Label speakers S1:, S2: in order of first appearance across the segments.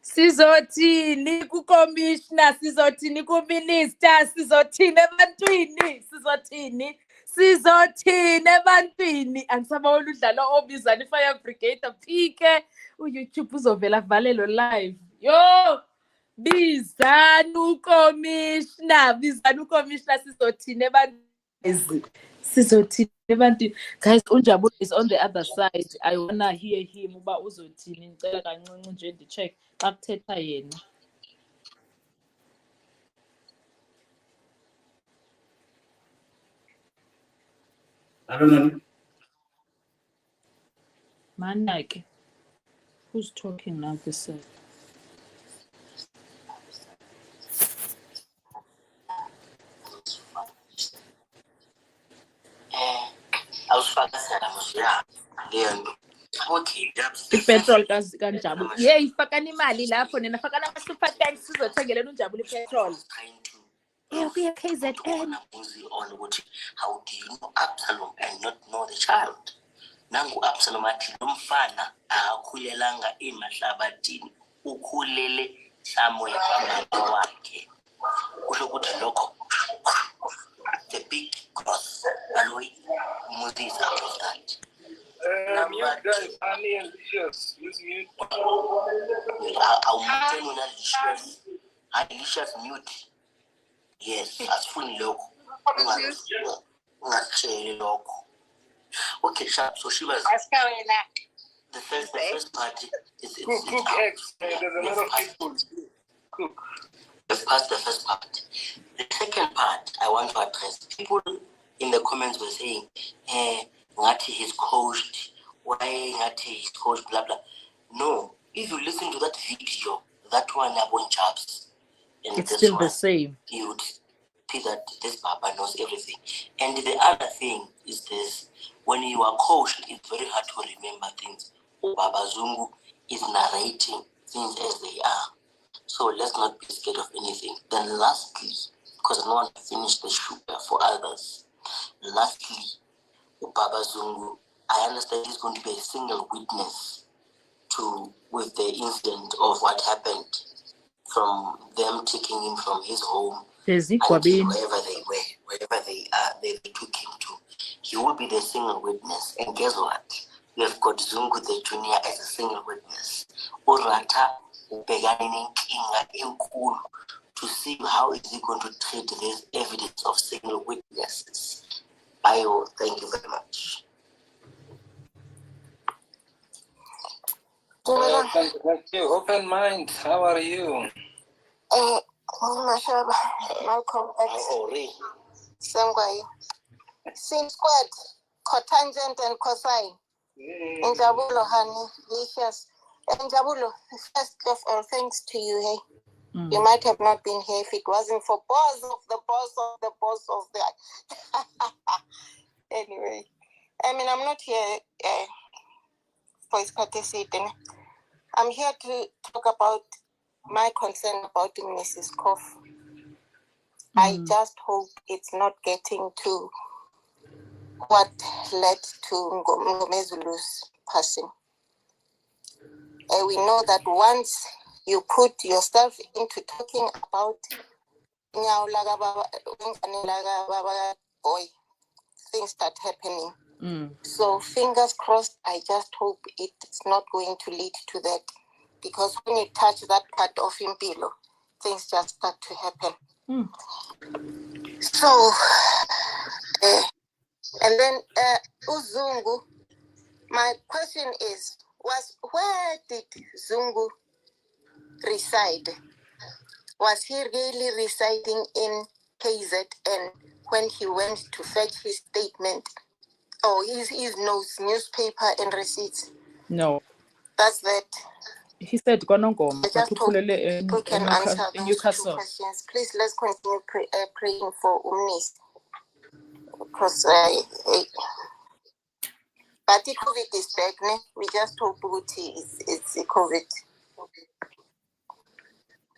S1: Sizothini ku-commissioner, sizothini ku-minister, sizothini ebantwini, sizothini ebantwini. Angisabona udlalo obizana i-fire brigade aphike, uYouTube uzovela valelo live. Yo! Bizani uCommissioner, sizothini ebantwini. Sizothini ebantwini. Guys, uNjabulo is on the other side. I wanna hear him uba uzothini. Ngicela kancinci nje ndicheck xa kuthetha yena.
S2: I don't know.
S1: Manake. Who's talking now this side? Ipetrol kaNjabulo. Hey, fakani imali lapho nina fakana ama-super tanks sizothengelana uNjabulo ipetrol. Uya KZN.
S3: How do you know Absolom and not know the child? Nangu Absolom athi lo mfana akakhulelanga emahlabathini, ukhulele somewhere kwamama wakhe. Kusho ukuthi lokho the big cross alloy Moses after that.
S2: You guys are ambitious.
S3: Alicious mute. Yes, asifuni lokho. Ungatsheli lokho. Okay, sharp. So she was the first part is
S2: Cook eggs. There's a lot of people. Cook.
S3: We've passed the first part. The second part I want to address. People in the comments were saying, Ngati he's coached. Why Ngati he's coached, blah blah. No. If you listen to that video, that one about Chaps.
S1: It's still the same.
S3: You would see that this Papa knows everything. And the other thing is this: when you are coached, it's very hard to remember things. Baba Zungu is narrating things as they are. So let's not be scared of anything. Then lastly, because I don't want to finish the sugar for others. Lastly, Baba Zungu, I understand he's going to be a single witness with the incident of what happened, from them taking him from his home until wherever they are, they took him to. He will be the single witness. And guess what? We have got Zungu the Junior as a single witness. Urata ubegani inga enkulu to see how is he going to treat this evidence of single witnesses. Thank you very much.
S2: Thank you. Open mind. How are you?
S4: Malcolm X. Sangwayo. Sin squad, cotangent and cosine. Njabulo, honey, delicious. Njabulo, first of all, thanks to you, hey. You might have not been here if it wasn't for boss of the boss of the. Anyway, I mean, I'm not here for his courtesy. I'm here to talk about my concern about Mrs. Koff. I just hope it's not getting to what led to Ngomezulu's passing. We know that once you put yourself into talking about boy, things start happening. So fingers crossed, I just hope it's not going to lead to that. Because when you touch that part of Impilo, things just start to happen. So, and then Uzungu, my question is, where did Zungu reside? Was he really residing in KZN when he went to fetch his statement? Or his notes, newspaper and receipts?
S1: No.
S4: That's that.
S1: He said, "Konongoma."
S4: I just hope people can answer those
S1: Newcastle.
S4: 2 questions. Please, let's continue praying for Umnis. Because but the COVID is back, ne? We just hope it's the COVID.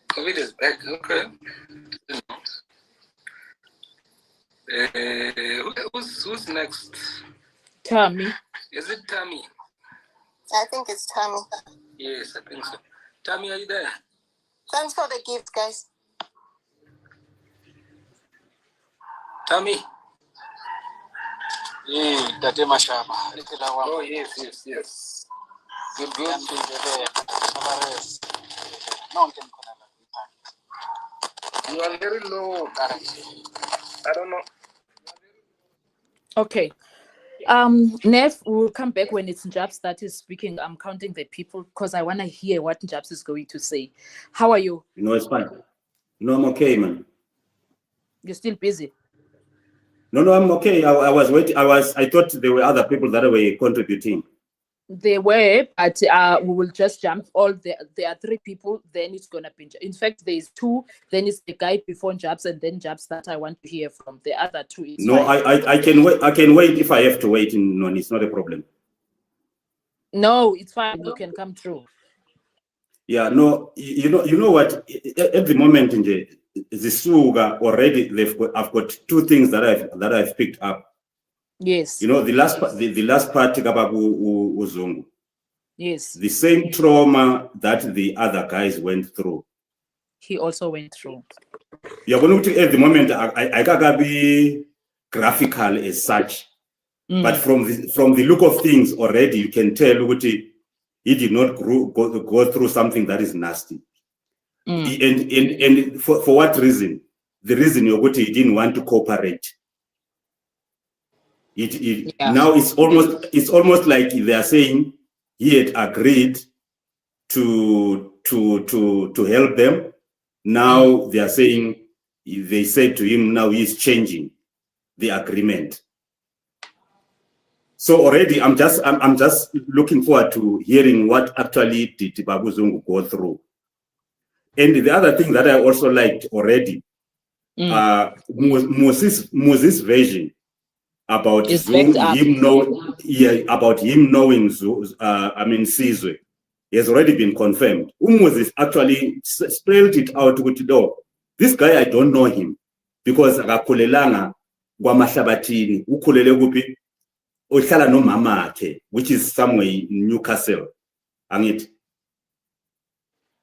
S2: COVID is back, okay. Who's next?
S1: Tammy.
S2: Is it Tammy?
S4: I think it's Tammy.
S2: Yes, I think so. Tammy, are you there?
S4: Thanks for the gift, guys.
S2: Tammy.
S5: Tate Mashaba.
S2: Oh, yes. Good. You are very low. I don't know.
S1: Okay. Nev, we'll come back when it's Njabs that is speaking. I'm counting the people because I want to hear what Njabs is going to say. How are you?
S6: No, it's fine. No, I'm okay, man.
S1: You're still busy?
S6: No, I'm okay. I was waiting. I thought there were other people that were contributing.
S1: They were, but we will just jump all there are 3 people, then it's gonna be, in fact there's 2, then it's the guy before Jabs and then Jabs that I want to hear from. The other 2 is
S6: no
S1: fine.
S6: I can wait if I have to wait. No, it's not a problem.
S1: No, it's fine, you can come through.
S6: Yeah, no, you know what, at the moment in the Suga already I've got 2 things that I've picked up.
S1: Yes.
S6: You know, the last part about Zungu.
S1: Yes.
S6: The same trauma that the other guys went through.
S1: He also went through.
S6: You're going to at the moment I gotta be graphical as such. But from the look of things already, you can tell what he did not go through something that is nasty. And for what reason? The reason he didn't want to cooperate. Now it's almost like they are saying he had agreed to help them. Now they are saying, they said to him, now he's changing the agreement. So already I'm just looking forward to hearing what actually did Babu Zungu go through. And the other thing that I also liked already, Moses' version about him knowing Sizwe has already been confirmed. Moses actually spelled it out with no, this guy I don't know him because akakhulelanga kwamahlabathini, ukhulele kuphi? Ohlala nomama akhe, which is somewhere in Newcastle. Angit?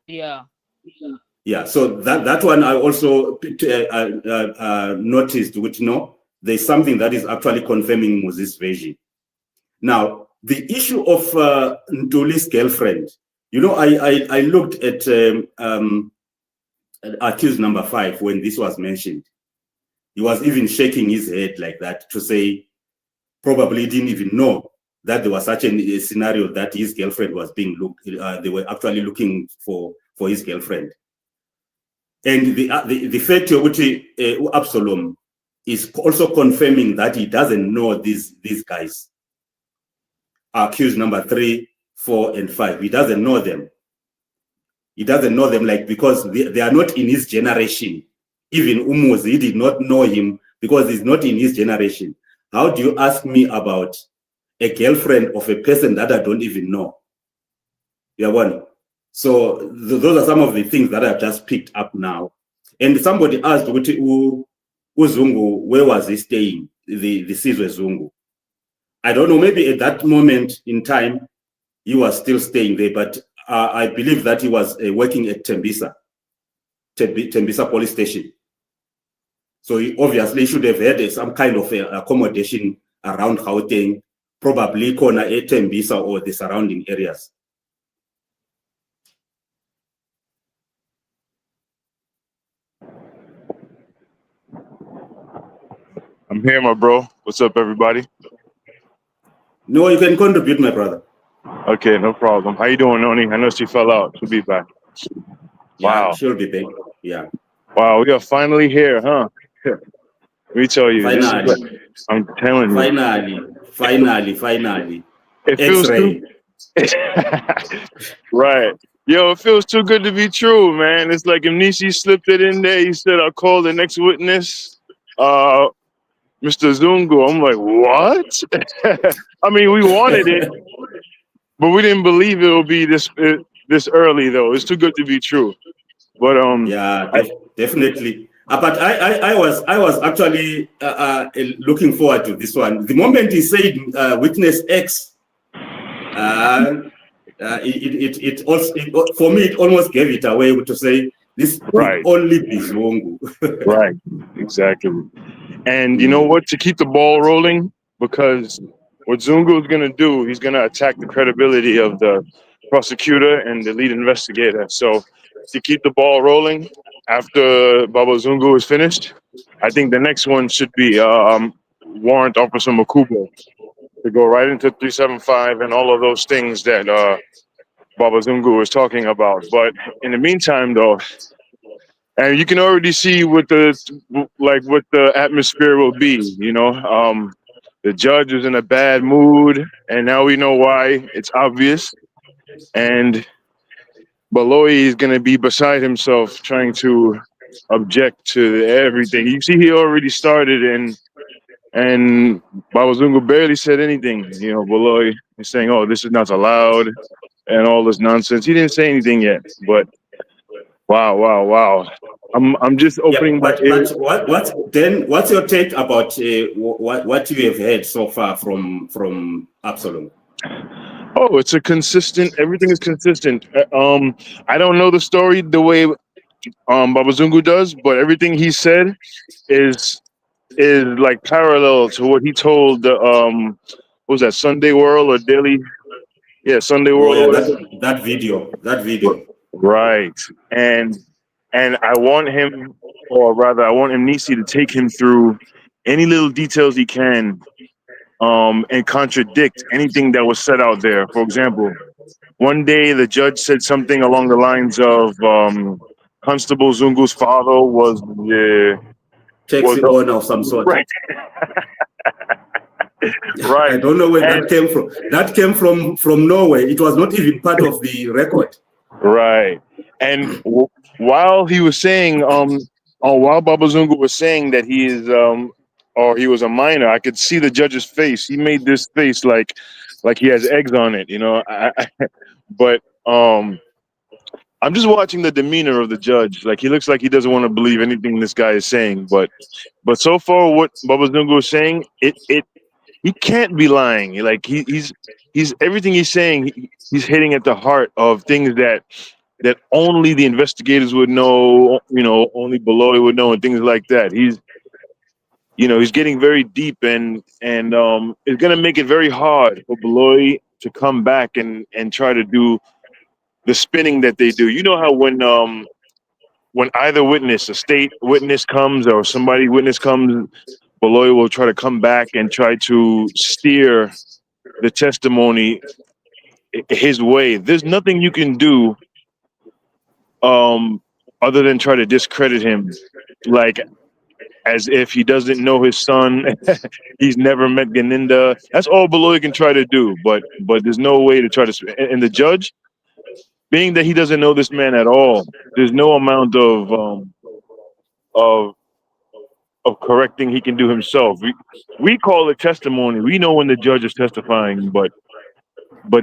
S6: Yeah, so that one I also noticed, which there's something that is actually confirming Moses' version. Now, the issue of Ntuli's girlfriend, I looked at accused number 5 when this was mentioned. He was even shaking his head like that to say probably didn't even know that there was such a scenario that his girlfriend was being looked, they were actually looking for his girlfriend. And the fact of Absolom is also confirming that he doesn't know these guys. Accused number 3, 4, and 5. He doesn't know them. He doesn't know them because they are not in his generation. Even Umuzi, he did not know him because he's not in his generation. How do you ask me about a girlfriend of a person that I don't even know? You one. So those are some of the things that I've just picked up now. And somebody asked, Zungu, where was he staying? The Sizwe Zungu. I don't know, maybe at that moment in time, he was still staying there, but I believe that he was working at Tembisa police station. So he obviously should have had some kind of accommodation around Gauteng, probably Kona at Tembisa or the surrounding areas.
S7: I'm here, my bro. What's up, everybody?
S6: No, you can contribute, my brother.
S7: Okay, no problem. How you doing, Noni? I know she fell out. She'll be back.
S6: Yeah,
S7: Wow.
S6: she'll be back. Yeah.
S7: Wow, we are finally here, huh? Let me tell you.
S6: Finally.
S7: I'm telling you.
S6: Finally.
S7: It feels too... Right. Yo, it feels too good to be true, man. It's like Amnesia slipped it in there. He said, I'll call the next witness. Mr. Zungu. I'm like, what? I mean, we wanted it, but we didn't believe it would be this early, though. It's too good to be true. But
S6: yeah, definitely. But I was actually looking forward to this one. The moment he said witness X, it also for me it almost gave it away to say this could
S7: Right.
S6: only be Zungu.
S7: Right. Exactly. And you know what? To keep the ball rolling, because what Zungu is going to do, he's going to attack the credibility of the prosecutor and the lead investigator. So to keep the ball rolling, after Baba Zungu is finished, I think the next one should be Warrant Officer Makubo to go right into 375 and all of those things that Baba Zungu was talking about. But in the meantime, though, and you can already see what the atmosphere will be. You know, the judge is in a bad mood, and now we know why. It's obvious, and Baloyi is going to be beside himself, trying to object to everything. You see, he already started, and Babazungu barely said anything. You know, Baloyi is saying, "Oh, this is not allowed," and all this nonsense. He didn't say anything yet, but wow, wow, wow. I'm just
S6: Yeah,
S7: opening my ears.
S6: what's your take about what you have heard so far from Absolom?
S7: Oh, it's a consistent. Everything is consistent. I don't know the story the way Babazungu does, but everything he said is like parallel to what he told the what was that, Sunday World or Daily? Yeah, Sunday
S6: Oh
S7: World or
S6: yeah,
S7: whatever.
S6: that video.
S7: Right. And I want him, or rather, I want Nisi to take him through any little details he can, and contradict anything that was said out there. For example, one day the judge said something along the lines of Constable Zungu's father was
S6: Taxi owner of some sort.
S7: right, right,
S6: I don't know where
S7: and
S6: that came from. That came from Norway. It was not even part of the record.
S7: right. And while he was saying, while Baba Zungu was saying that he is, or he was a minor, I could see the judge's face. He made this face like he has eggs on it, you know. But I'm just watching the demeanor of the judge. Like he looks like he doesn't want to believe anything this guy is saying. But so far, what Baba Zungu is saying, he can't be lying. Like he's everything he's saying. He's hitting at the heart of things that only the investigators would know. You know, only Beloy would know, and things like that. He's getting very deep, and it's gonna make it very hard for Beloy to come back and try to do the spinning that they do. You know how when either witness, a state witness comes or somebody witness comes, Beloy will try to come back and try to steer the testimony his way. There's nothing you can do other than try to discredit him, like as if he doesn't know his son. He's never met Ganinda. That's all Beloy can try to do, but there's no way to try to. And the judge, being that he doesn't know this man at all, there's no amount of of correcting he can do himself. We call it testimony. We know when the judge is testifying, but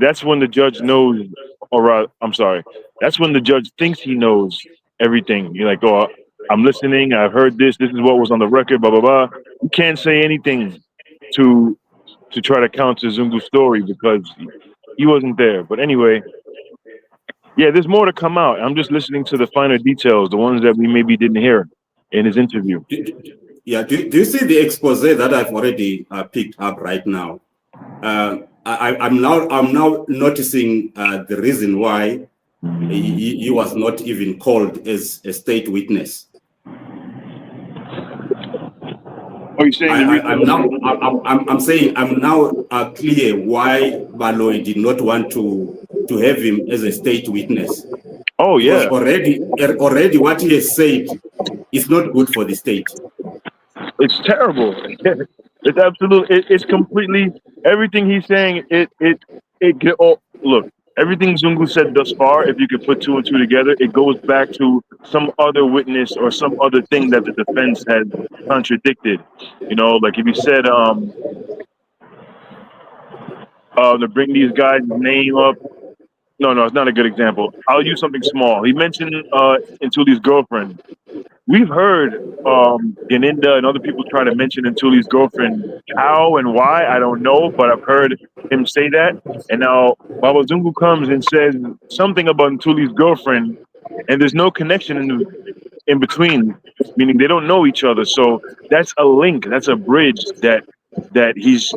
S7: that's when the judge knows, or I'm sorry, that's when the judge thinks he knows everything. You're like, oh, I'm listening. I've heard this. This is what was on the record. Blah blah blah. You can't say anything to try to counter Zungu's story because he wasn't there. But anyway, yeah, there's more to come out. I'm just listening to the finer details, the ones that we maybe didn't hear in his interview.
S6: Yeah, do you see the expose that I've already picked up right now? I'm now noticing the reason why he was not even called as a state witness.
S7: Oh, you're saying
S6: I'm saying I'm now clear why Baloy did not want to have him as a state witness.
S7: Oh
S6: Because
S7: yeah,
S6: already what he has said is not good for the state.
S7: it's terrible. It's absolutely. It's completely everything he's saying. Look. Everything Zungu said thus far, if you could put two and two together, it goes back to some other witness or some other thing that the defense had contradicted. You know, like if you said to bring these guys' name up. No, it's not a good example. I'll use something small. He mentioned Intuli's girlfriend. we've heard Yaninda and other people try to mention Ntuli's girlfriend. How and why, I don't know, but I've heard him say that. And now Baba Zungu comes and says something about Ntuli's girlfriend, and there's no connection in between, meaning they don't know each other. So that's a link, that's a bridge that he's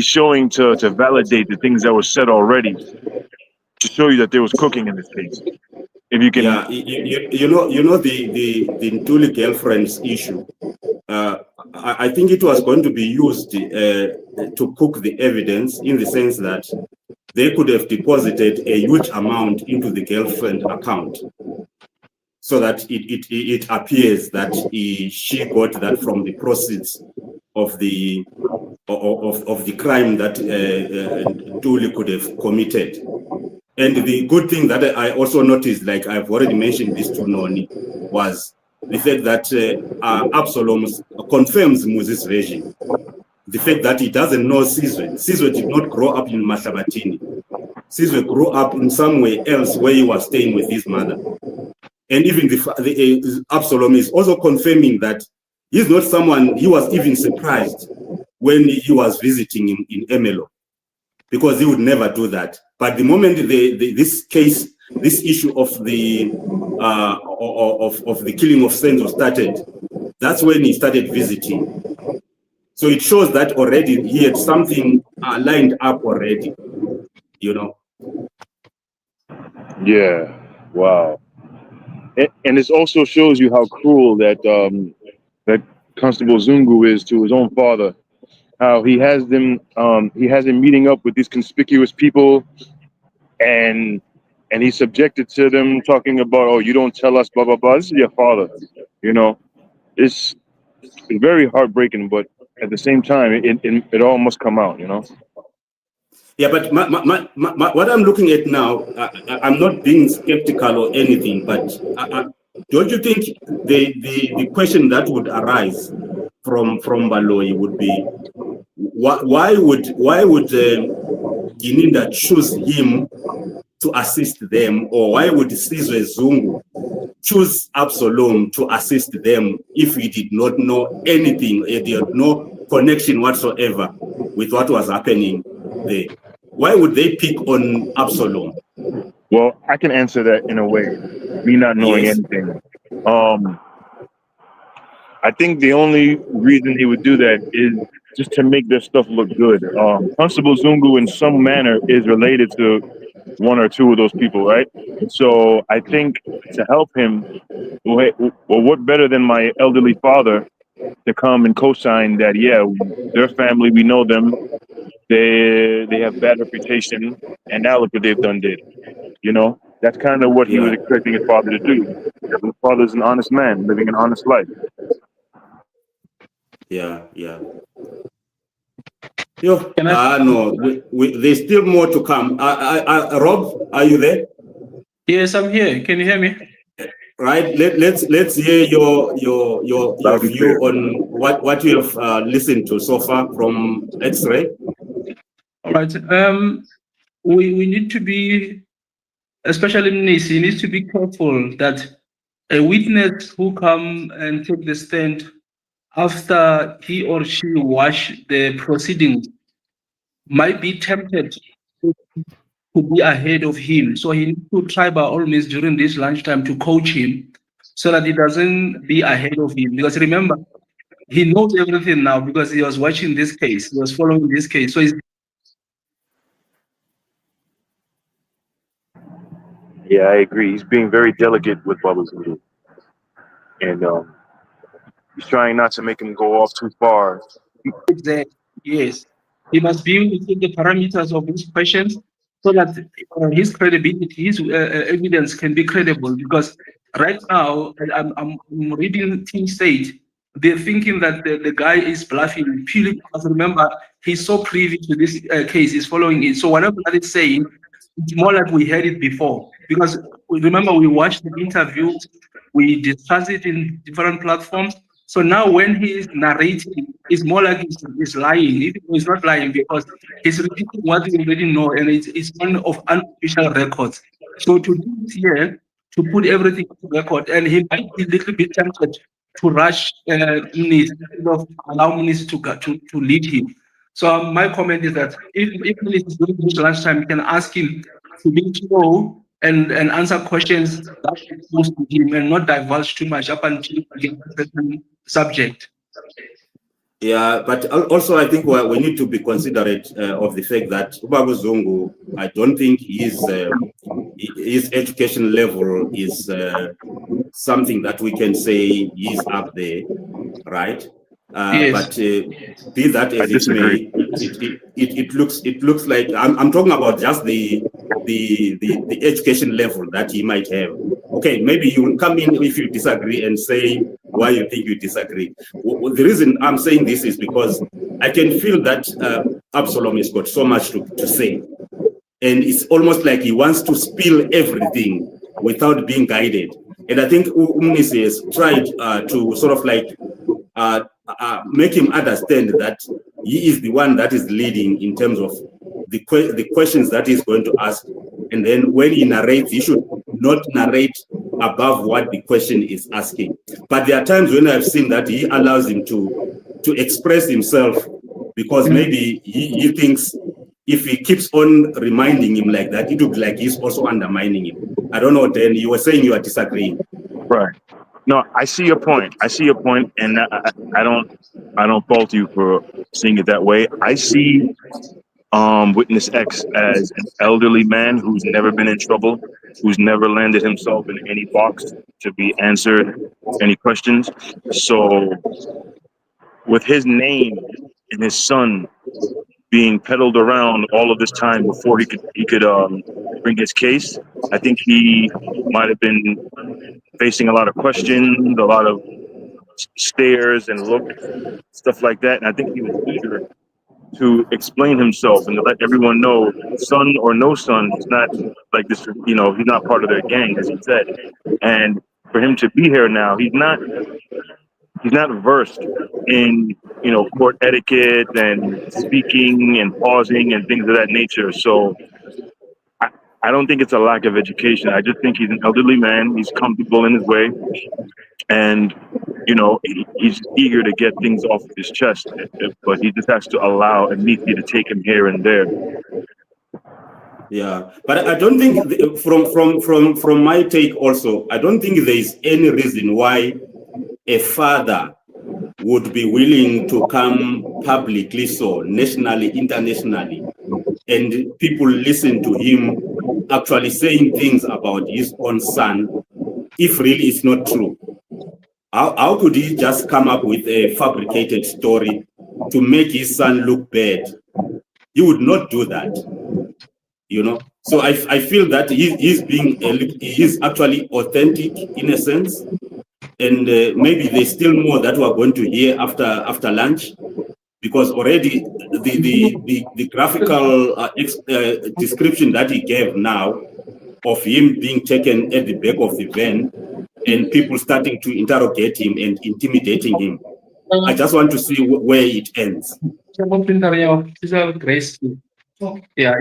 S7: showing to validate the things that were said already, to show you that there was cooking in this case. If you can,
S6: yeah, you know the Ntuli girlfriend's issue. I think it was going to be used to cook the evidence, in the sense that they could have deposited a huge amount into the girlfriend account, so that it appears that she got that from the proceeds of the crime that Ntuli could have committed. And the good thing that I also noticed, like I've already mentioned this to Noni, was the fact that Absolom confirms Moses' version. The fact that he doesn't know Sizwe. Sizwe did not grow up in Mahlabatini. Sizwe grew up in somewhere else where he was staying with his mother. And even the Absolom is also confirming that he's not someone, he was even surprised when he was visiting him in Emelo, because he would never do that. But the moment this issue of the killing of Senzo started, that's when he started visiting. So it shows that already he had something lined up already, you know.
S7: yeah, wow. And this also shows you how cruel that that Constable Zungu is to his own father. How he has him meeting up with these conspicuous people, and he's subjected to them talking about, oh, you don't tell us, blah blah blah. This is your father, you know. It's very heartbreaking, but at the same time, it all must come out, you know.
S6: Yeah, but what I'm looking at now, I'm not being skeptical or anything, but don't you think the question that would arise from Baloyi would be, why would Gininda choose him to assist them, or why would Sizwe Zungu choose Absolom to assist them if he did not know anything, he had no connection whatsoever with what was happening there? Why would they pick on Absolom?
S7: Well, I can answer that in a way, me not knowing
S6: Yes.
S7: anything. I think the only reason he would do that is just to make their stuff look good. Constable Zungu, in some manner, is related to one or two of those people, right? So I think to help him, well, what better than my elderly father to come and co-sign that? Yeah, their family, we know them. They have bad reputation, and now look what they've done. You know, that's kind of what he was
S6: Yeah.
S7: expecting his father to do. His father's an honest man living an honest life.
S6: Yeah. Yo, no, there's still more to come. Rob, are you there?
S5: Yes, I'm here. Can you hear me?
S6: Right. Let's hear your view on what you have listened to so far from X-Ray.
S5: All right. We need to be, especially Nisi, needs to be careful that a witness who come and take the stand after he or she watch the proceedings might be tempted to be ahead of him. So he needs to try by all means during this lunchtime to coach him so that he doesn't be ahead of him. Because remember, he knows everything now because he was watching this case, he was following this case. So he's
S7: Yeah, I agree. He's being very delicate with Bubba's Zungu, and he's trying not to make him go off too far.
S5: there. Yes, he must be within the parameters of his questions so that his credibility, his evidence can be credible. Because right now, I'm reading Team State, they're thinking that the guy is bluffing purely because remember, he's so privy to this case, he's following it. So whatever that is saying, it's more like we heard it before. Because remember, we watched the interviews, we discussed it in different platforms. So now when he is narrating, it's more like he's lying. He's not lying because he's repeating what we already know, and it's one of unofficial records. So to do it here, to put everything on record, and he might be a little bit tempted to rush Muniz instead of allow Muniz to lead him. So my comment is that if Muniz is doing this lunchtime, you can ask him to be slow and answer questions that are close to him and not divulge too much up until we get a certain subject.
S6: Yeah, but also I think we need to be considerate of the fact that Ubabu Zungu, I don't think his education level is something that we can say he's up there, right?
S5: Yes.
S6: But be that as it may, it looks like I'm talking about just the education level that he might have. Okay, maybe you will come in if you disagree and say why you think you disagree. The reason I'm saying this is because I can feel that Absolom has got so much to say. And it's almost like he wants to spill everything without being guided. And I think Muniz has tried to sort of like make him understand that he is the one that is leading in terms of the questions that he's going to ask. And then when he narrates, he should not narrate above what the question is asking. But there are times when I've seen that he allows him to express himself, because maybe he thinks if he keeps on reminding him like that, it would be like he's also undermining him. I don't know, Dan, you were saying you are disagreeing.
S7: Right. No, I see your point. I see your point, and I don't fault you for seeing it that way. I see Witness X as an elderly man who's never been in trouble, who's never landed himself in any box to be answered any questions. So with his name and his son being peddled around all of this time before he could bring his case, I think he might have been facing a lot of questions, a lot of stares and looks, stuff like that. And I think he was eager to explain himself and to let everyone know, son or no son, he's not like this, he's not part of their gang, as he said. And for him to be here now, he's not versed in, court etiquette and speaking and pausing and things of that nature. So I don't think it's a lack of education. I just think he's an elderly man. He's comfortable in his way. And, he's eager to get things off his chest, but he just has to allow Amici to take him here and there.
S6: Yeah, but I don't think from my take also, I don't think there is any reason why a father would be willing to come publicly, so nationally, internationally, and people listen to him actually saying things about his own son, if really it's not true. How could he just come up with a fabricated story to make his son look bad? He would not do that, So I feel that he's actually authentic in a sense, and maybe there's still more that we're going to hear after lunch, because already the graphical description that he gave now of him being taken at the back of the van and people starting to interrogate him and intimidating him. I just want to see where it ends.
S7: Yeah.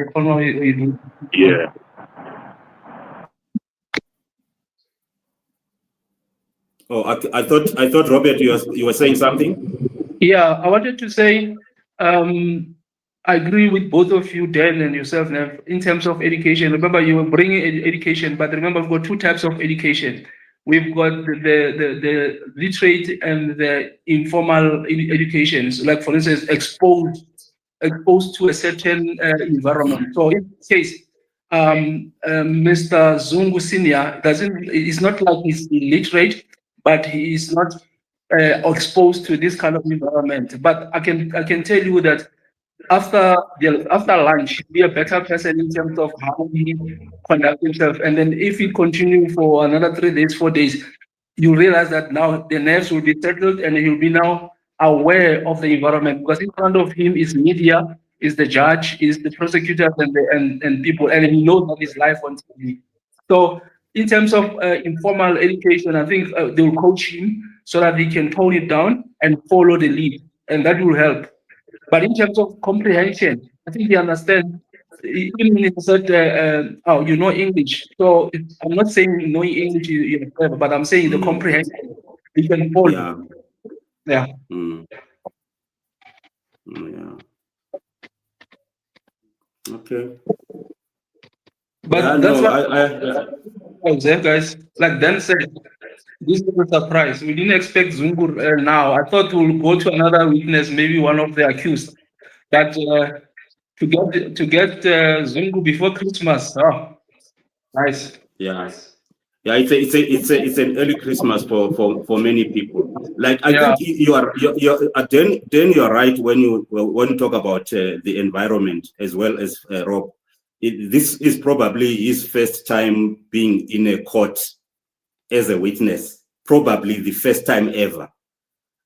S6: Oh, I thought Robert, you were saying something?
S5: Yeah, I wanted to say I agree with both of you, Dan and yourself, Nev, in terms of education. Remember, you were bringing education, but remember, we've got two types of education. We've got the literate and the informal educations, like, for instance, exposed to a certain environment. So in this case, Mr. Zungu Senior it's not like he's illiterate, but he is not exposed to this kind of environment. But I can tell you that after lunch, he'll be a better person in terms of how he conduct himself. And then if he continue for another 3 days, 4 days, you realize that now the nerves will be settled and he'll be now aware of the environment, because in front of him is media, is the judge, is the prosecutors and people, and he knows that his life on TV. So in terms of informal education, I think they will coach him so that he can tone it down and follow the lead, and that will help. But in terms of comprehension, I think he understands even when you said, oh, you know English. So I'm not saying knowing English is clever, but I'm saying the comprehension. You can follow.
S6: Yeah.
S5: Yeah.
S6: Yeah. Okay.
S5: But
S6: Yeah,
S5: that's
S6: no,
S5: what
S6: I
S5: I was there, guys. Like Dan said, this is a surprise. We didn't expect Zungu now. I thought we'll go to another witness, maybe one of the accused. But to get Zungu before Christmas, oh, nice.
S6: yeah. Yeah, it's an early Christmas for many people. Like I
S5: Yeah.
S6: think then you're right when you talk about the environment as well as Rob. This is probably his first time being in a court as a witness. Probably the first time ever.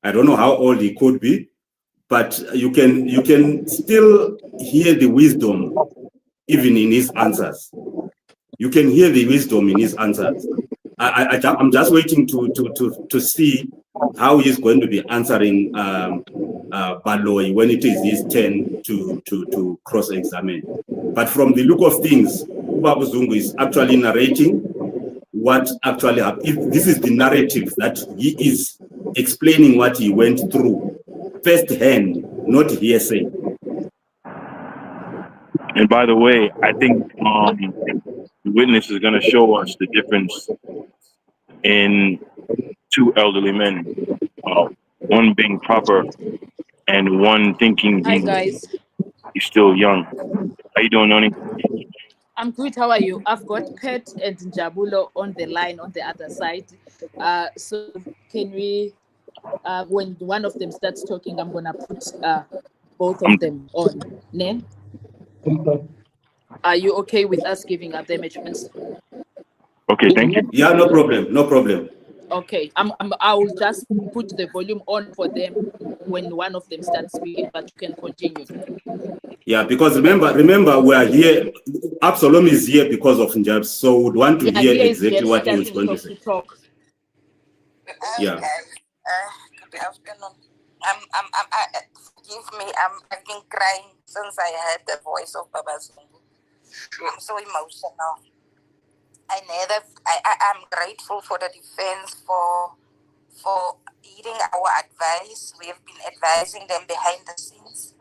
S6: I don't know how old he could be, but you can still hear the wisdom even in his answers. You can hear the wisdom in his answers. I'm just waiting to see how he's going to be answering Baloy when it is his turn to cross-examine. But from the look of things, Ubabu Zungu is actually narrating what actually happened. This is the narrative that he is explaining what he went through firsthand, not hearsay.
S7: And by the way, I think the witness is going to show us the difference in two elderly men, one being proper and one thinking
S1: Hi guys,
S7: he's still young. How you doing, Noni?
S1: I'm good. How are you? I've got Pet and Njabulo on the line on the other side. So can we, when one of them starts talking, I'm gonna put both of them on. Ne? Are you okay with us giving them a chance?
S7: Okay, thank you.
S6: Yeah, no problem, no problem.
S1: Okay, I will just put the volume on for them when one of them starts speaking, but you can continue.
S6: Yeah, because remember, we are here. Absolom is here because of Njabs, so we'd want to hear exactly what he was going to say. Yeah.
S4: Good afternoon. Forgive me. I've been crying since I heard the voice of Baba Zungu. I'm so emotional. I'm grateful for the defense for heeding our advice. We have been advising them behind the scenes.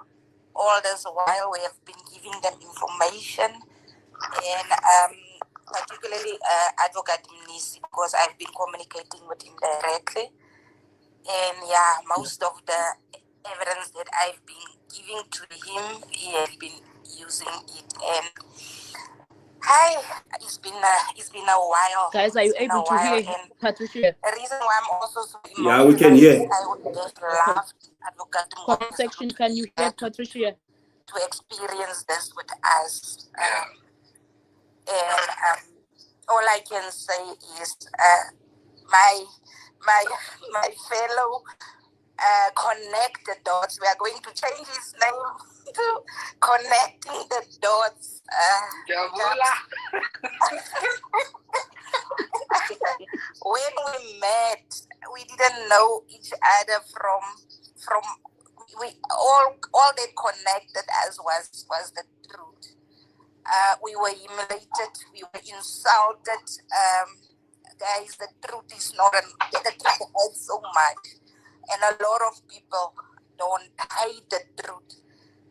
S4: All this while, we have been giving them information, and particularly Advocate Mnisi, because I've been communicating with him directly. And yeah, most of the evidence that I've been giving to him, he has been using it. And it's been a while.
S1: Guys, are you able to hear Patricia?
S4: The reason why I'm also so emotional,
S6: yeah, we can hear.
S4: I would have loved Advocate
S1: Comment section, can you hear Patricia?
S4: To experience this with us. And all I can say is my fellow connect the dots. We are going to change his name to Connecting the Dots. When we met, we didn't know each other from we all that connected us was the truth. We were humiliated, we were insulted. Guys, the truth is not the truth hurts so much. And a lot of people don't hide the truth.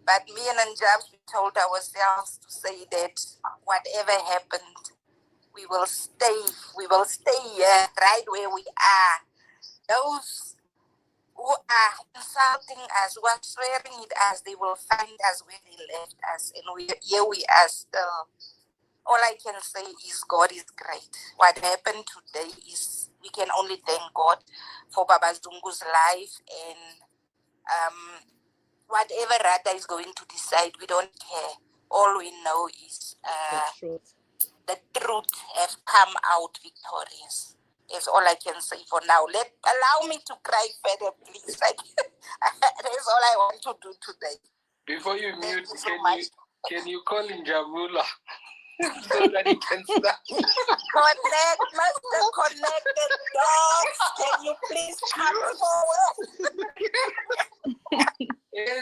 S4: But me and Njabs, we told ourselves to say that whatever happened, we will stay here, right where we are. Those who are insulting us, who are swearing at us, they will find us where they left us. And here we are still. All I can say is God is great. What happened today is we can only thank God for Baba Zungu's life, and whatever Rada is going to decide, we don't care. All we know is the truth has come out victorious. That's all I can say for now. Allow me to cry further, please. That's all I want to do today.
S2: Before you mute, can you call in Jamula so that he can start?
S4: Connect the dots. Can you please come forward?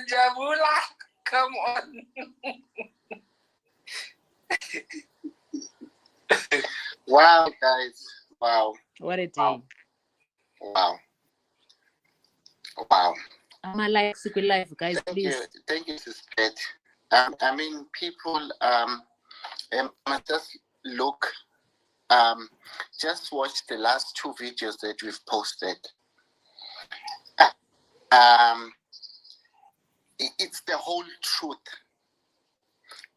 S2: Jamula, come on.
S8: Wow, guys. Wow.
S1: What a day.
S8: Wow. Wow.
S1: I'm alive, super life, guys. Please.
S8: Thank you, Sister. I mean, people must just look, just watch the last 2 videos that we've posted. It's the whole truth.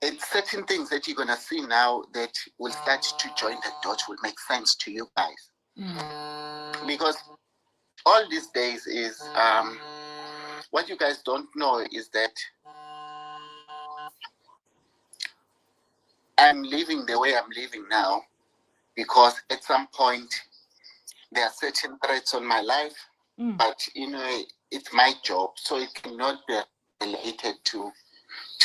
S8: It's certain things that you're gonna see now that will start to join the dots, will make sense to you guys. Because all these days is what you guys don't know is that I'm living the way I'm living now because at some point there are certain threats on my life, but it's my job, so it cannot be related to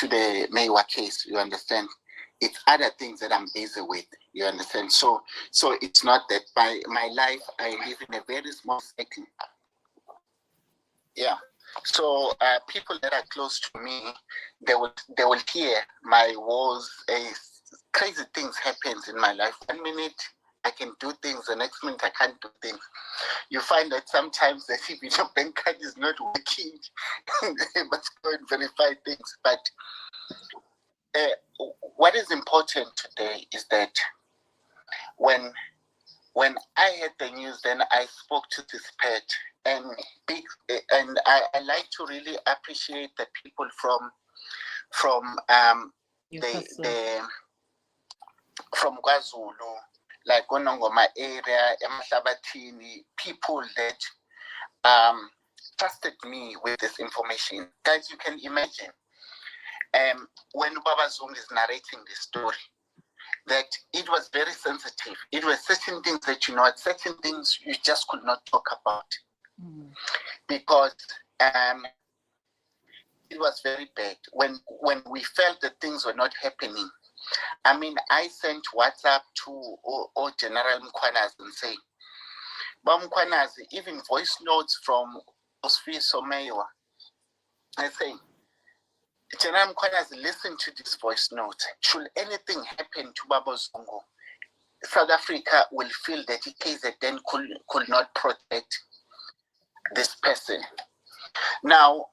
S8: the Meyiwa case. You understand? It's other things that I'm busy with. You understand? So it's not that my life. I live in a very small setting. Yeah. So people that are close to me, they will hear my wars. Crazy things happens in my life. 1 minute I can do things, the next minute I can't do things. You find that sometimes the your bank card is not working. They must go and verify things. But what is important today is that when I heard the news, then I spoke to this pet, and I like to really appreciate the people from from KwaZulu, like Onongoma area, Emahlabathini, people that trusted me with this information. Guys, you can imagine when Baba Zungu is narrating this story, that it was very sensitive. It was certain things that certain things you just could not talk about because it was very bad. When we felt that things were not happening, I mean, I sent WhatsApp to General Mkhwanazi and say, Mkhwanazi, even voice notes from Osfiso Meyiwa. I say, General Mkhwanazi, listen to this voice note. Should anything happen to Baba Zungu, South Africa will feel that KZN could not protect this person. Now,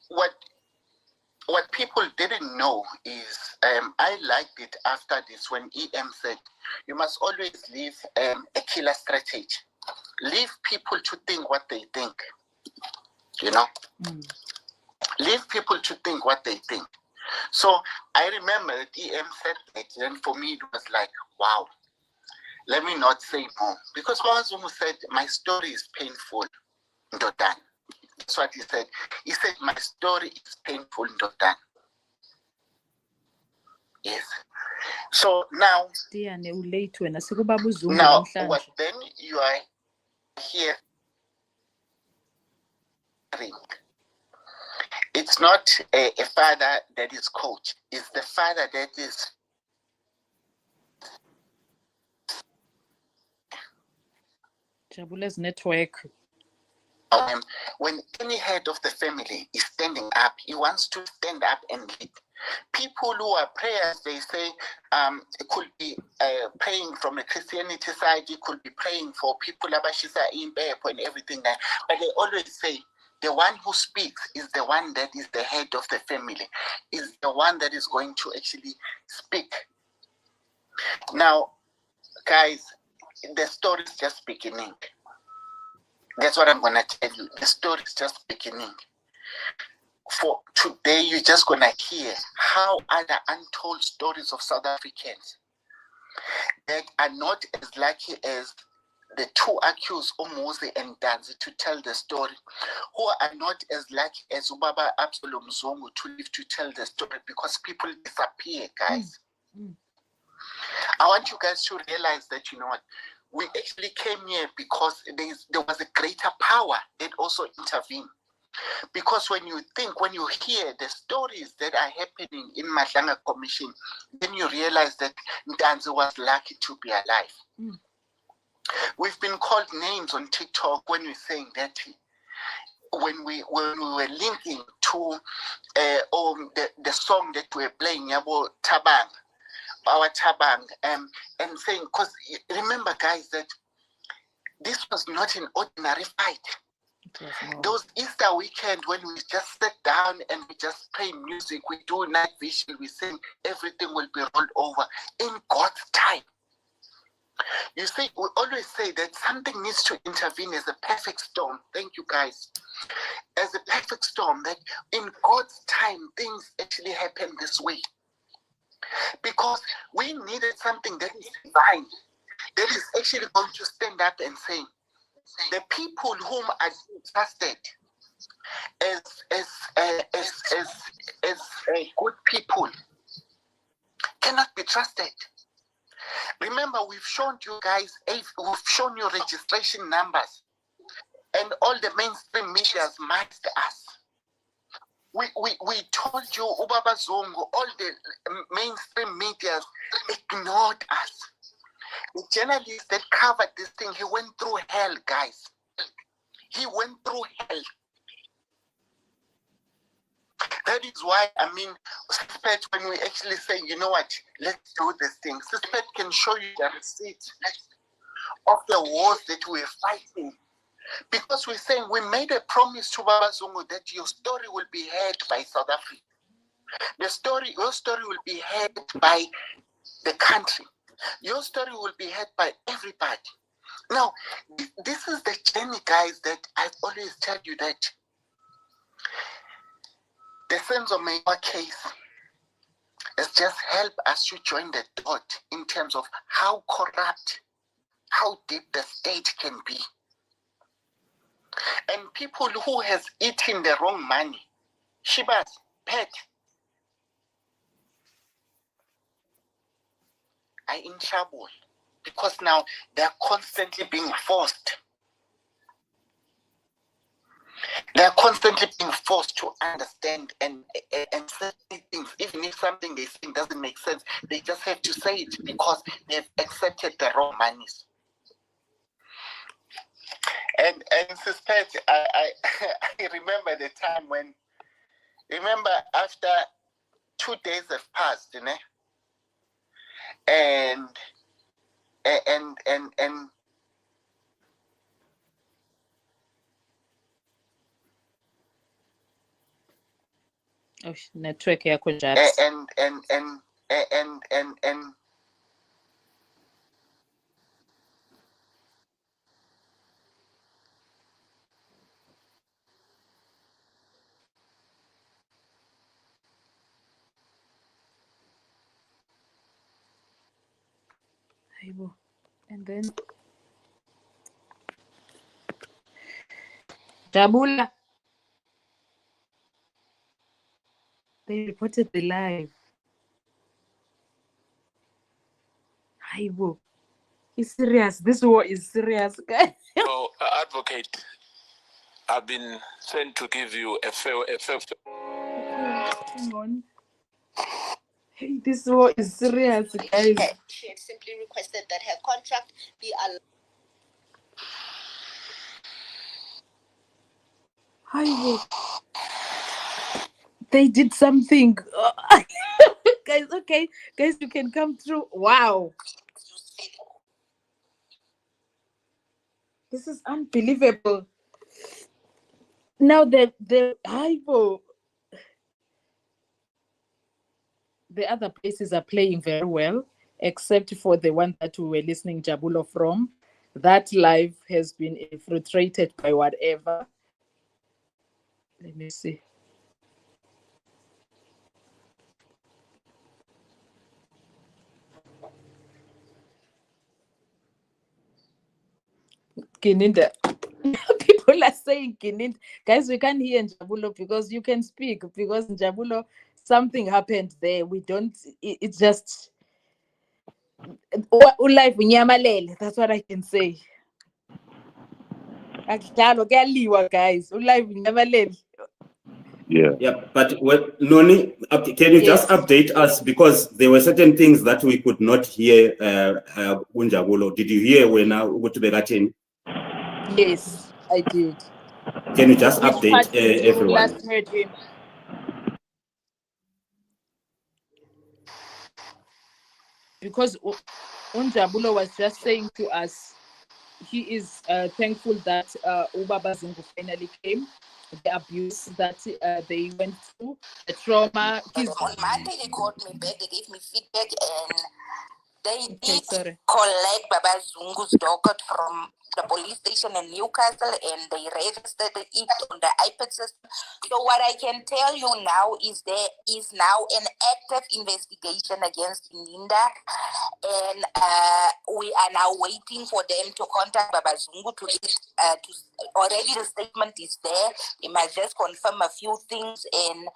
S8: what people didn't know is, I liked it after this when EM said, you must always leave a killer strategy. Leave people to think what they think, Leave people to think what they think. So I remember that EM said that, and for me it was like, wow, let me not say more. Because Wazumu said, my story is painful, Ndodan. That's what he said. He said, my story is painful, Ndodan. Yes. So now, what then you are here, it's not a father that is coach. It's the father that is
S1: Jabula's network.
S8: When any head of the family is standing up, he wants to stand up and lead. People who are prayers, they say, it could be praying from a Christianity side, it could be praying for people and everything. But they always say, the one who speaks is the one that is the head of the family, is the one that is going to actually speak. Now, guys, the story is just beginning. That's what I'm going to tell you. The story is just beginning. For today, you're just going to hear how other untold stories of South Africans that are not as lucky as the two accused, Umuzi and Danzi, to tell the story, who are not as lucky as Ubaba Absolom Zungu to live to tell the story, because people disappear, guys. I want you guys to realize that, you know what, we actually came here because there was a greater power that also intervened. Because when you hear the stories that are happening in Mahlanga Commission, then you realize that Ntanzi was lucky to be alive. We've been called names on TikTok when we're saying that when we were linking to the song that we're playing, Yabo Tabang, our tabang and saying, because remember, guys, that this was not an ordinary fight. Those Easter weekend when we just sit down and we just play music, we do night vision, we sing, everything will be rolled over in God's time. You see, we always say that something needs to intervene as a perfect storm. Thank you, guys. As a perfect storm, that in God's time, things actually happen this way. Because we needed something that is divine, that is actually going to stand up and say, the people whom are trusted as good people cannot be trusted. Remember, we've shown you guys, we've shown you registration numbers, and all the mainstream medias marked us. We told you, Ubaba Zungu, all the mainstream medias ignored us. The journalist that covered this thing, he went through hell, guys. He went through hell. That is why, I mean, Suspect, when we actually say, you know what, let's do this thing, Suspect can show you the receipt of the wars that we're fighting. Because we're saying we made a promise to Baba Zungu that your story will be heard by South Africa. Your story will be heard by the country. Your story will be heard by everybody. Now, this is the journey, guys, that I always tell you that the Senzo Meyiwa case has just helped us to join the dot in terms of how corrupt, how deep the state can be. And people who has eaten the wrong money, Shibas, pet, are in trouble because now they're constantly being forced. They're constantly being forced to understand and say things. Even if something they think doesn't make sense, they just have to say it because they've accepted the wrong monies. And Suspect, I remember the time when, remember after 2 days have passed, you know, and
S1: oh, network yakho Japs.
S8: and
S1: and then Jabula. They reported the live. Aibo. It's serious. This war is serious, guys.
S2: So, advocate, I've been sent to give you a fair.
S1: Hang on. Hey, this war is serious, guys.
S4: She had simply requested that her contract be
S1: Aibo. They did something. Guys, okay. Guys, you can come through. Wow. This is unbelievable. Now the Aibo. The other places are playing very well, except for the one that we were listening Jabulo from. That live has been infiltrated by whatever. Let me see. Kininda. People are saying Kininda. Guys, we can't hear Njabulo because you can speak. Because Njabulo, something happened there. We don't, it's just ulive unyamalele. That's what I can say. Guys, ulive unyamalele.
S6: Yeah, but Noni, can you just update us, because there were certain things that we could not hear. Unjabulo, did you hear when Ugutubegatin?
S1: Yes, I did.
S6: Can you just
S1: Which
S6: update
S1: part did you
S6: everyone?
S1: last heard him? because Unjabulo was just saying to us, he is thankful that Ubaba Zungu finally came. The abuse that they went through, the trauma.
S9: On Monday, they called me back. They gave me feedback, and they did
S1: sorry.
S9: collect Baba Zungu's docket from the police station in Newcastle, and they registered it on the iPad system. So what I can tell you now is there is now an active investigation against Ninda, and we are now waiting for them to contact Baba Zungu to get already the statement is there. They might just confirm a few things, and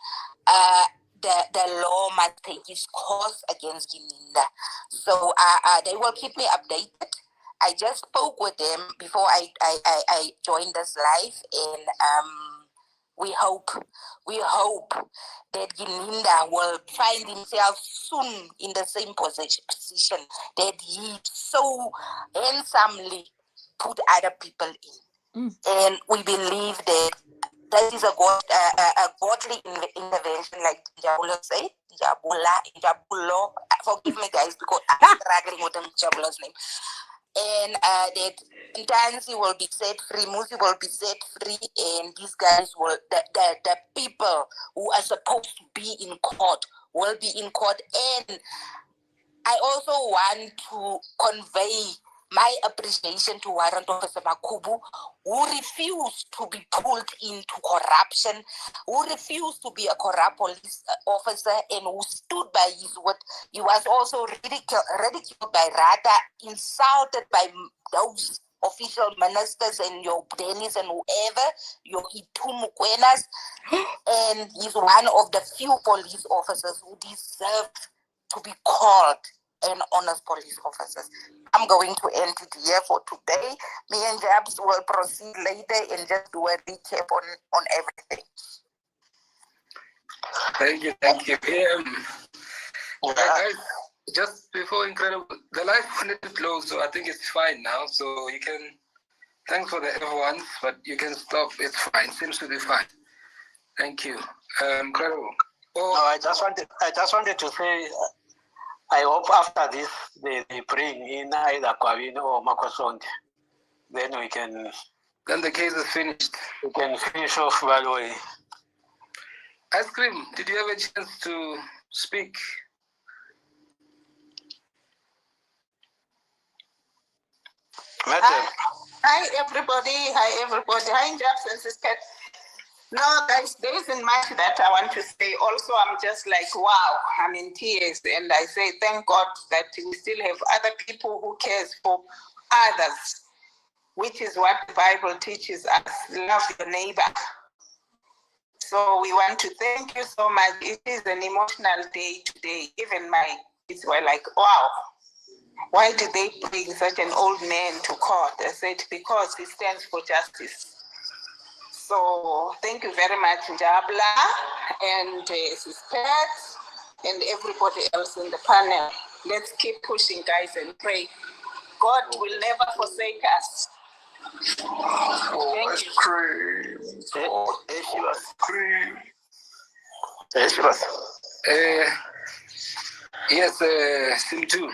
S9: the law must take its course against Ninda. So they will keep me updated. I just spoke with them before I joined this live, and we hope that Gininda will find himself soon in the same position that he so handsomely put other people in. And we believe that is a godly intervention, like Jabulo said. Jabulo. Forgive me, guys, because I'm struggling with Jabul's name. And that Ntanzi will be set free, Musi will be set free, and these guys will, the people who are supposed to be in court will be in court. And I also want to convey my appreciation to Warrant Officer Makubu, who refused to be pulled into corruption, who refused to be a corrupt police officer, and who stood by his word. He was also ridiculed by Rata, insulted by those official ministers and your Dennis and whoever, your Itu Mukwenas, and he's one of the few police officers who deserve to be called and honest police officers. I'm going to end it here for today. Me and Jabs will proceed later and just do a recap on everything.
S2: Thank you. Guys, just before Incredible, the live wanted to close, so I think it's fine now. So you can, thanks for the everyone, but you can stop. It's fine. Seems to be fine. Thank you. Incredible.
S10: No, I just wanted to say, I hope after this they bring in either Kwabino or Makosonde. Then we can.
S2: Then the case is finished.
S10: We can finish off right away.
S2: Ice Cream, did you have a chance to speak?
S4: Hi everybody. Hi Jabs and Sister. No, guys, there isn't much that I want to say. Also, I'm just like, wow, I'm in tears. And I say, thank God that we still have other people who cares for others, which is what the Bible teaches us. Love your neighbor. So we want to thank you so much. It is an emotional day today. Even my kids were like, wow, why did they bring such an old man to court? I said, because he stands for justice. So thank you very much, Jabla and Sis Pets and everybody else in the panel. Let's keep pushing, guys, and pray. God will never forsake us.
S2: Ice cream. Yes, Senzo.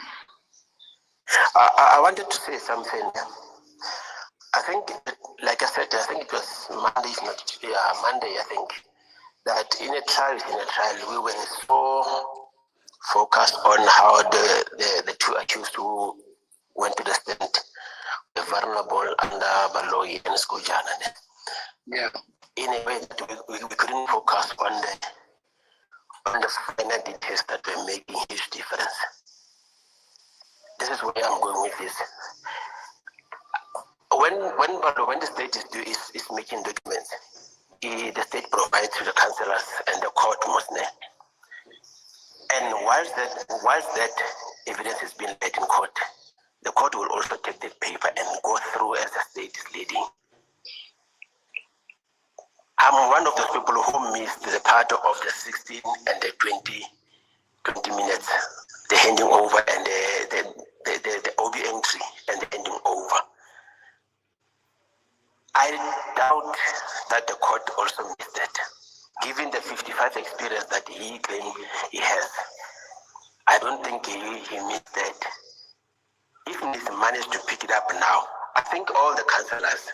S3: I wanted to say something. I think, like I said, I think it was Monday, I think, that in a trial, we were so focused on how the two accused who went to the stand were vulnerable under Baloyi and Skujana.
S2: Yeah.
S3: In a way that we couldn't focus on the final details that were making huge difference. This is where I'm going with this. When the state is making documents, the state provides to the councillors and the court mostly. And whilst that evidence is being laid in court, the court will also take the paper and go through as the state is leading. I'm one of those people who missed the part of the 16 and the 20 minutes, the handing over and the OB entry and the handing over. I doubt that the court also missed that. Given the 55 experience that he claimed he has, I
S11: don't think he missed that. If he's managed to pick it up now, I think all the councillors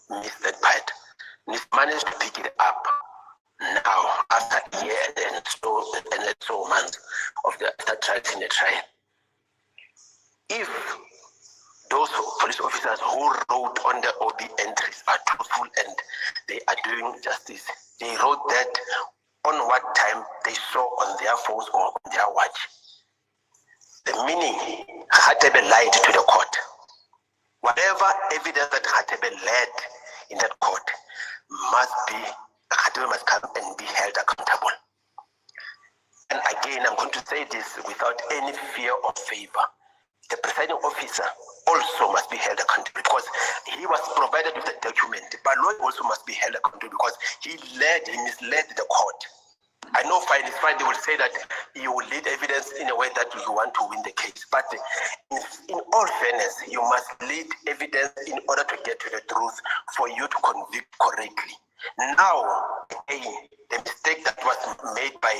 S11: missed that part. He's managed to pick it up now after a year and so months of the trial in the trial. If those police officers who wrote on the OB entries are truthful and they are doing justice, they wrote that on what time they saw on their phones or on their watch. The meaning, Khatebe lied to the court. Whatever evidence that Khatebe led in that court Khatebe must come and be held accountable. And again, I'm going to say this without any fear or favor. The presiding officer also must be held accountable because he was provided with a document, but Lloyd also must be held accountable because he misled the court. I know fine, it's fine, they will say that you will lead evidence in a way that you want to win the case, but in all fairness, you must lead evidence in order to get to the truth for you to convict correctly. Now, again, the mistake that was made by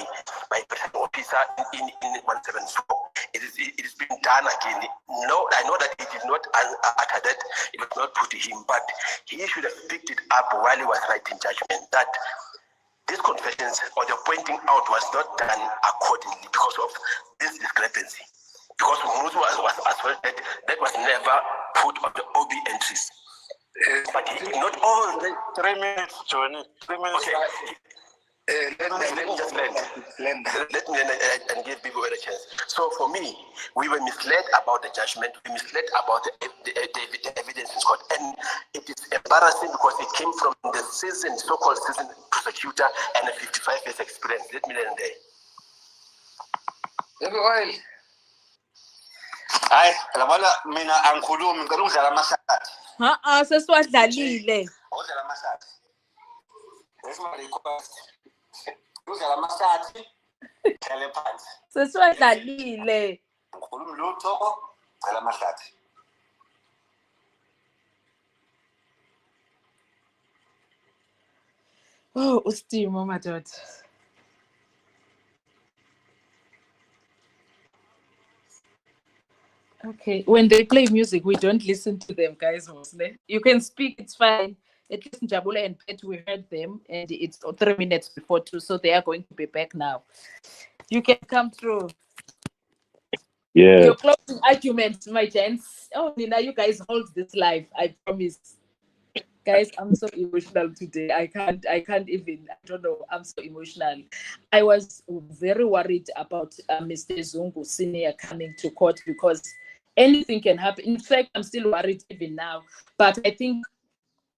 S11: presiding officer in 174, it is being done again. No, I know that he did not utter that, it was not put to him, but he should have picked it up while he was writing judgment that these confessions or the pointing out was not done accordingly because of this discrepancy. Because Muzu was as well that was never put on the OB entries. But he ignored all the
S10: 3 minutes, Johnny. 3 minutes.
S11: Okay. Let me just land and give people a chance. So for me, we were misled about the judgment, we misled about the evidence in court, and it is embarrassing because it came from the so-called seasoned prosecutor and a 55 years experience. Let me land there.
S2: Oil.
S10: Hayi, labona mina angikhulumi ngicela ukudlala amahlathi.
S1: Sesiwadlalile.
S10: Udlala amahlathi. That's my request. Udlala amahlathi. Hlale phansi.
S1: Sesiwadlalile.
S10: Ngikhuluma lutho, ngicela amahlathi.
S1: Oh, Ustimo, my daughter. Okay, when they play music, we don't listen to them, guys. Mostly, you can speak; it's fine. At least Njabula and Pet, we heard them, and it's 3 minutes before 2, so they are going to be back now. You can come through.
S7: Yeah.
S1: Your closing arguments, my gents. Oh, Nina, you guys hold this live. I promise. Guys, I'm so emotional today. I can't even, I don't know. I'm so emotional. I was very worried about Mr. Zungu Senior coming to court because anything can happen. In fact, I'm still worried even now. But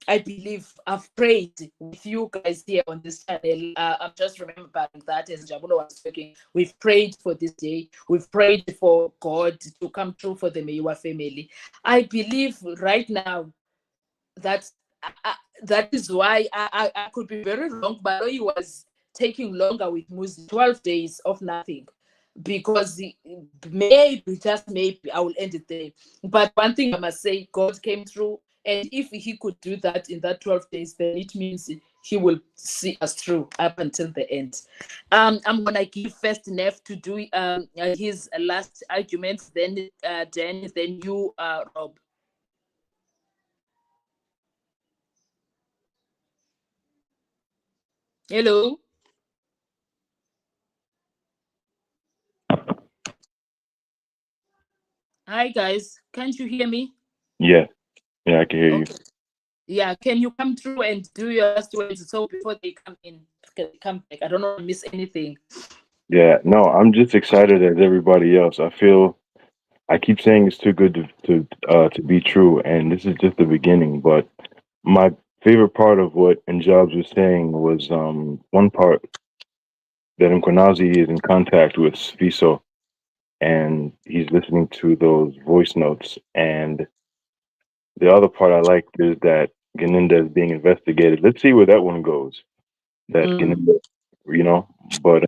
S1: I believe I've prayed with you guys here on this channel. I'm just remembering that as Jabulo was talking, we've prayed for this day. We've prayed for God to come true for the Meyiwa family. I believe right now that that is why I could be very wrong, but he was taking longer with Muzi, 12 days of nothing. Because maybe, just maybe, I will end it there. But one thing I must say, God came through. And if he could do that in that 12 days, then it means he will see us through up until the end. I'm going to give first Neff to do his last arguments, then Dan, then you, Rob. Hello. Hi, guys. Can't you hear me?
S7: Yeah, I can hear you.
S1: Yeah, can you come through and do your last words so before they come back? I don't want to miss anything.
S7: Yeah, no, I'm just excited as everybody else. I keep saying it's too good to be true, and this is just the beginning. But my favorite part of what Njabs was saying was one part that Mkonazi is in contact with Viso, and he's listening to those voice notes. And the other part I like is that Ganinda is being investigated. Let's see where that one goes. That Ganinda, but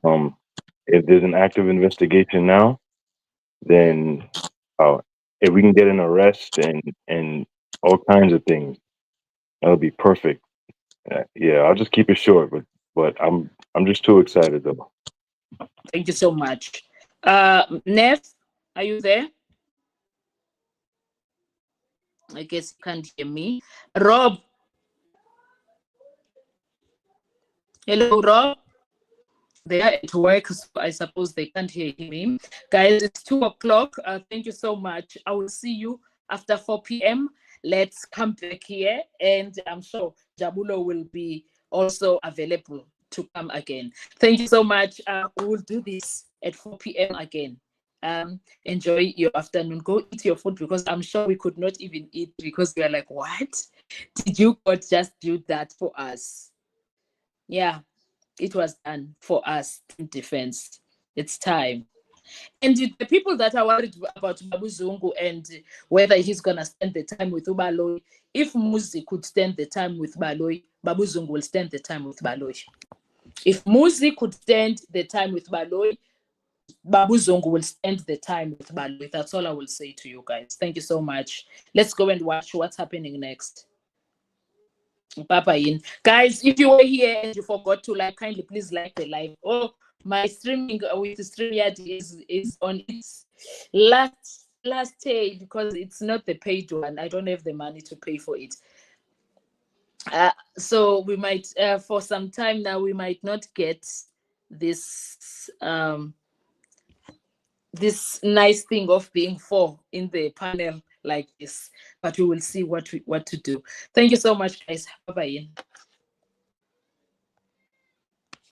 S7: if there's an active investigation now, then if we can get an arrest and all kinds of things, that'll be perfect. Yeah, I'll just keep it short, but I'm just too excited though.
S1: Thank you so much. Neff, are you there? I guess you can't hear me. Rob. Hello, Rob. They are at work, so I suppose they can't hear me. Guys, it's 2 o'clock. Thank you so much. I will see you after 4 p.m. Let's come back here, and I'm sure Jabulo will be also available to come again. Thank you so much. We will do this at 4 p.m. again. Enjoy your afternoon. Go eat your food, because I'm sure we could not even eat, because we are like, what? Did you God just do that for us? Yeah, it was done for us in defense. It's time. And the people that are worried about Babu Zungu and whether he's going to spend the time with Ubaloy, if Muzi could spend the time with Baloy, Babu Zungu will spend the time with Baloy. If Muzi could spend the time with Baloy, Babu Zungu will spend the time with Baloy. That's all I will say to you guys. Thank you so much. Let's go and watch what's happening next. Papa in. Guys, if you were here and you forgot to like, kindly please like the live. Oh, my streaming with the StreamYard is on its last day, because it's not the paid one. I don't have the money to pay for it. So we might for some time now we might not get this this nice thing of being 4 in the panel like this, but we will see what to do. Thank you so much, guys. Bye bye.